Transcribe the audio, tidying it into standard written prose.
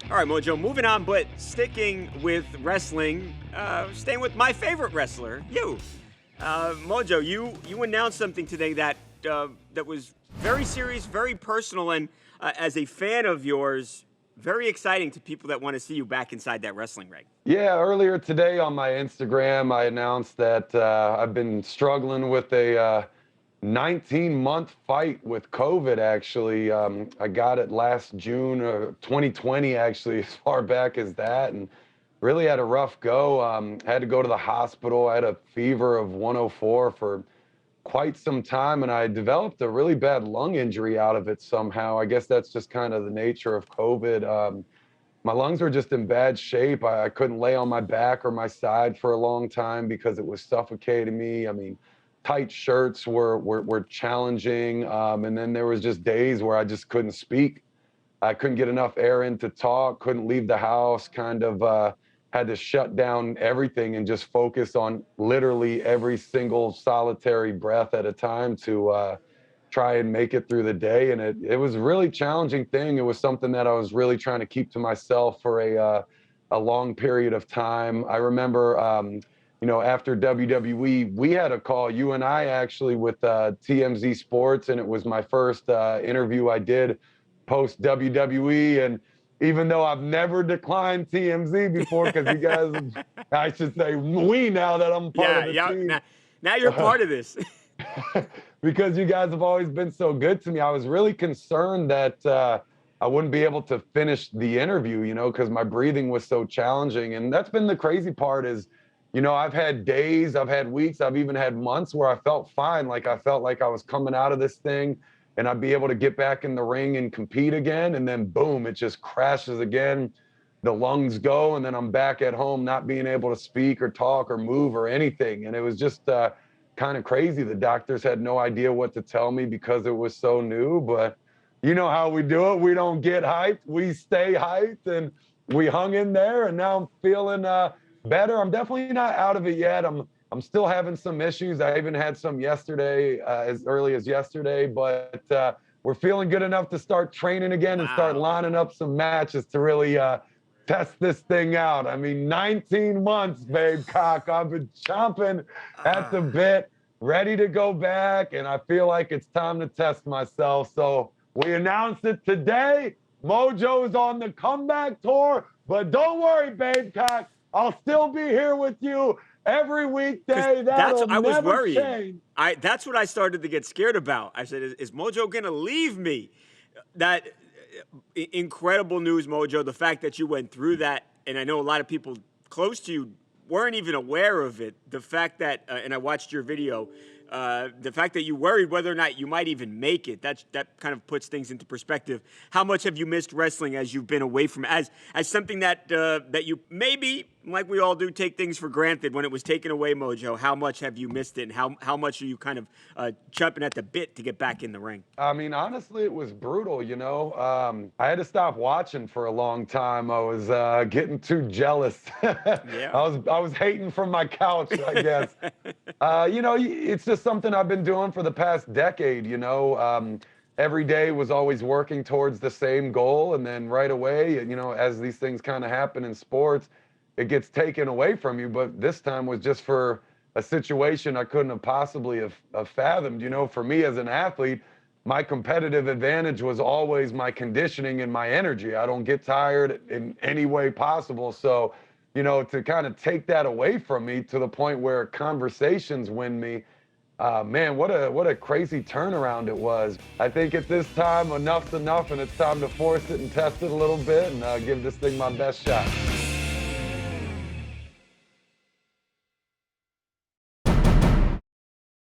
All right, Mojo, moving on, but sticking with wrestling, staying with my favorite wrestler, you. Mojo, you announced something today that was very serious, very personal, and as a fan of yours, very exciting to people that want to see you back inside that wrestling ring. Yeah, earlier today on my Instagram, I announced that I've been struggling with a 19-month fight with COVID, actually. I got it last June of 2020, actually, as far back as that, and really had a rough go. Had to go to the hospital. I had a fever of 104 for quite some time, and I developed a really bad lung injury out of it somehow. I guess that's just kind of the nature of COVID. My lungs were just in bad shape. I couldn't lay on my back or my side for a long time because it was suffocating me. I mean, tight shirts were challenging, and then there was just days where I just couldn't speak. I couldn't get enough air in to talk. Couldn't leave the house. Kind of had to shut down everything and just focus on literally every single solitary breath at a time to try and make it through the day. And it was a really challenging thing. It was something that I was really trying to keep to myself for a long period of time. I remember, after WWE, we had a call, you and I actually, with TMZ Sports, and it was my first interview I did post WWE. And even though I've never declined TMZ before, because you guys, I should say we now that I'm part Yeah, of the yeah. team. Now you're part of this. Because you guys have always been so good to me. I was really concerned that I wouldn't be able to finish the interview, because my breathing was so challenging. And that's been the crazy part is, I've had days, I've had weeks, I've even had months where I felt fine. Like I felt like I was coming out of this thing and I'd be able to get back in the ring and compete again. And then boom, it just crashes again. The lungs go, and then I'm back at home not being able to speak or talk or move or anything. And it was just kind of crazy. The doctors had no idea what to tell me because it was so new, but you know how we do it. We don't get hyped. We stay hyped, and we hung in there, and now I'm feeling better. I'm definitely not out of it yet. I'm still having some issues. I even had some yesterday, as early as yesterday, but we're feeling good enough to start training again and start Wow. lining up some matches to really test this thing out. I mean, 19 months, babe cock. I've been chomping at the Ah. bit, ready to go back, and I feel like it's time to test myself. So we announced it today. Mojo's on the comeback tour, but don't worry, babe cock. I'll still be here with you every Because weekday. that's That'll I was never worried. change. That's what I started to get scared about. I said, "Is Mojo gonna leave me?" That incredible news, Mojo. The fact that you went through that, and I know a lot of people close to you weren't even aware of it. The fact that, and I watched your video. The fact that you worried whether or not you might even make it, that kind of puts things into perspective. How much have you missed wrestling as you've been away from as something that you maybe, like we all do, take things for granted when it was taken away, Mojo? How much have you missed it, and how much are you kind of chomping at the bit to get back in the ring? I mean, honestly, it was brutal, I had to stop watching for a long time. I was getting too jealous. I Yeah. was hating from my couch, I guess. It's just something I've been doing for the past decade, every day was always working towards the same goal. And then right away, as these things kind of happen in sports, it gets taken away from you. But this time was just for a situation I couldn't have possibly have fathomed. For me as an athlete, my competitive advantage was always my conditioning and my energy. I don't get tired in any way possible. So, to kind of take that away from me to the point where conversations win me, man, what a crazy turnaround it was. I think at this time, enough's enough, and it's time to force it and test it a little bit and give this thing my best shot.